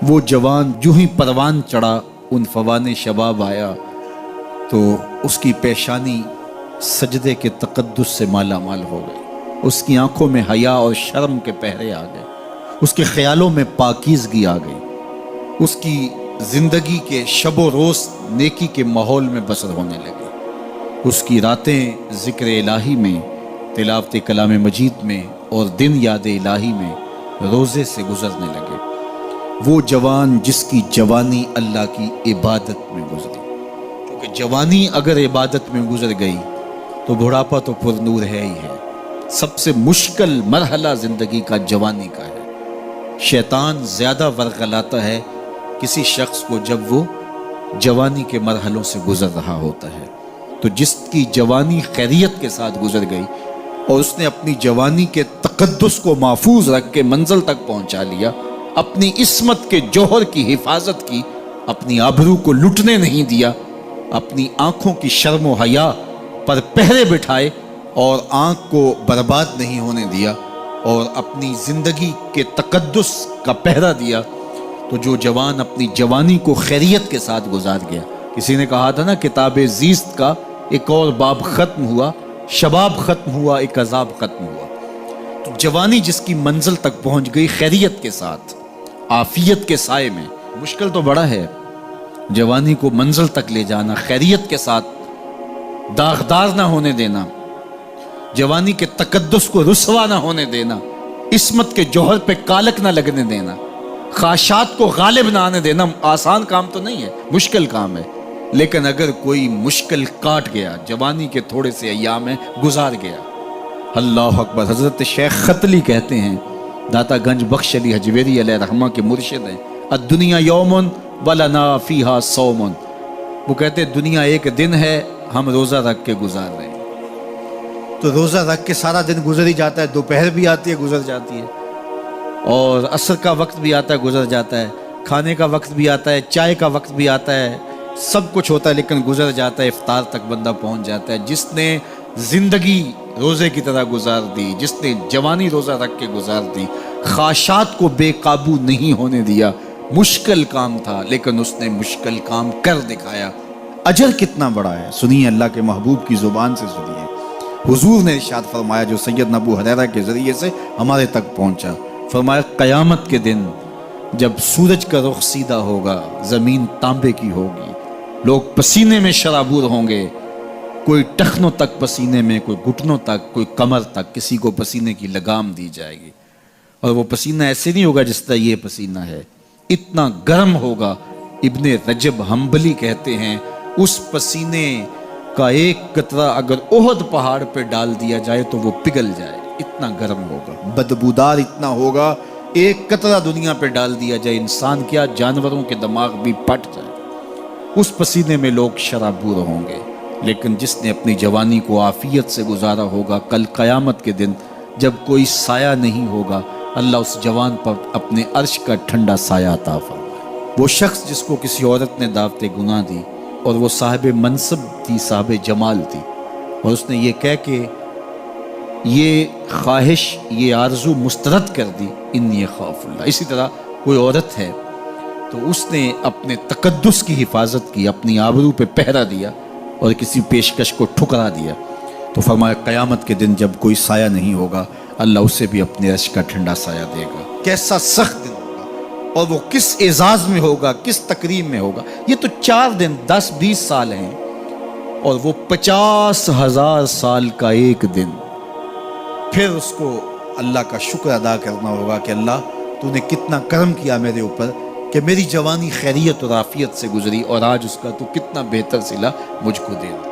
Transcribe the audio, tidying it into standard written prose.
وہ جوان جو ہی پروان چڑھا ان فوان شباب آیا تو اس کی پیشانی سجدے کے تقدس سے مالا مال ہو گئی، اس کی آنکھوں میں حیا اور شرم کے پہرے آ گئے، اس کے خیالوں میں پاکیزگی آ گئی، اس کی زندگی کے شب و روز نیکی کے ماحول میں بسر ہونے لگے، اس کی راتیں ذکر الہی میں، تلاوت کلام مجید میں اور دن یاد الہی میں روزے سے گزرنے لگے۔ وہ جوان جس کی جوانی اللہ کی عبادت میں گزری، کیونکہ جوانی اگر عبادت میں گزر گئی تو بڑھاپا تو پر نور ہے ہی ہے۔ سب سے مشکل مرحلہ زندگی کا جوانی کا ہے۔ شیطان زیادہ ورغلاتا ہے کسی شخص کو جب وہ جوانی کے مرحلوں سے گزر رہا ہوتا ہے۔ تو جس کی جوانی خیریت کے ساتھ گزر گئی اور اس نے اپنی جوانی کے تقدس کو محفوظ رکھ کے منزل تک پہنچا لیا، اپنی عصمت کے جوہر کی حفاظت کی، اپنی آبرو کو لٹنے نہیں دیا، اپنی آنکھوں کی شرم و حیا پر پہرے بٹھائے اور آنکھ کو برباد نہیں ہونے دیا اور اپنی زندگی کے تقدس کا پہرا دیا، تو جو جوان اپنی جوانی کو خیریت کے ساتھ گزار گیا۔ کسی نے کہا تھا نا، کتاب زیست کا ایک اور باب ختم ہوا، شباب ختم ہوا، ایک عذاب ختم ہوا۔ تو جوانی جس کی منزل تک پہنچ گئی خیریت کے ساتھ، عافیت کے سائے میں، مشکل تو بڑا ہے جوانی کو منزل تک لے جانا، خیریت کے ساتھ، داغدار نہ ہونے دینا، جوانی کے تقدس کو رسوا نہ ہونے دینا، عصمت کے جوہر پہ کالک نہ لگنے دینا، خواہشات کو غالب نہ آنے دینا۔ آسان کام تو نہیں ہے، مشکل کام ہے، لیکن اگر کوئی مشکل کاٹ گیا، جوانی کے تھوڑے سے ایام میں گزار گیا، اللہ اکبر۔ حضرت شیخ ختلی کہتے ہیں، داتا گنج بخش علی حجویری علیہ رحمہ کے مرشد ہیں، الدنیا یوم ولنا فیہا صوم، وہ کہتے ہیں دنیا ایک دن ہے، ہم روزہ رکھ کے گزار رہے ہیں۔ تو روزہ رکھ کے سارا دن گزر ہی جاتا ہے، دوپہر بھی آتی ہے گزر جاتی ہے، اور عصر کا وقت بھی آتا ہے گزر جاتا ہے، کھانے کا وقت بھی آتا ہے، چائے کا وقت بھی آتا ہے، سب کچھ ہوتا ہے لیکن گزر جاتا ہے، افطار تک بندہ پہنچ جاتا ہے۔ جس نے زندگی روزے کی طرح گزار دی، جس نے جوانی روزہ رکھ کے گزار دی، خواہشات کو بے قابو نہیں ہونے دیا، مشکل کام تھا لیکن اس نے مشکل کام کر دکھایا۔ اجر کتنا بڑا ہے، سنیے اللہ کے محبوب کی زبان سے سنیے۔ حضور نے ارشاد فرمایا جو سیدنا ابو ہریرہ کے ذریعے سے ہمارے تک پہنچا، فرمایا قیامت کے دن جب سورج کا رخ سیدھا ہوگا، زمین تانبے کی ہوگی، لوگ پسینے میں شرابور ہوں گے، کوئی ٹخنوں تک پسینے میں، کوئی گھٹنوں تک، کوئی کمر تک، کسی کو پسینے کی لگام دی جائے گی، اور وہ پسینہ ایسے نہیں ہوگا جس طرح یہ پسینہ ہے، اتنا گرم ہوگا۔ ابن رجب حنبلی کہتے ہیں اس پسینے کا ایک قطرہ اگر احد پہاڑ پہ ڈال دیا جائے تو وہ پگھل جائے، اتنا گرم ہوگا، بدبودار اتنا ہوگا، ایک قطرہ دنیا پہ ڈال دیا جائے، انسان کیا جانوروں کے دماغ بھی پھٹ جائے، اس پسینے میں لوگ شرابور ہوں گے۔ لیکن جس نے اپنی جوانی کو عافیت سے گزارا ہوگا، کل قیامت کے دن جب کوئی سایہ نہیں ہوگا، اللہ اس جوان پر اپنے عرش کا ٹھنڈا سایہ عطا فرمائے۔ وہ شخص جس کو کسی عورت نے دعوت گناہ دی اور وہ صاحب منصب تھی، صاحب جمال تھی، اور اس نے یہ کہہ کہ یہ خواہش، یہ آرزو مسترد کر دی، انی خاف اللہ۔ اسی طرح کوئی عورت ہے تو اس نے اپنے تقدس کی حفاظت کی، اپنی آبرو پہ پہرا دیا اور کسی پیشکش کو ٹھکرا دیا، تو فرمایا قیامت کے دن جب کوئی سایہ نہیں ہوگا، اللہ اسے بھی اپنے عرش کا ٹھنڈا سایہ دے گا۔ کیسا سخت دن ہوگا، اور وہ کس اعزاز میں ہوگا، کس تکریم میں ہوگا۔ یہ تو 4 دن 10-20 سال ہیں، اور وہ 50,000 سال کا ایک دن۔ پھر اس کو اللہ کا شکر ادا کرنا ہوگا کہ اللہ تو نے کتنا کرم کیا میرے اوپر کہ میری جوانی خیریت اور عافیت سے گزری، اور آج اس کا تو کتنا بہتر صلہ مجھ کو دے دیا۔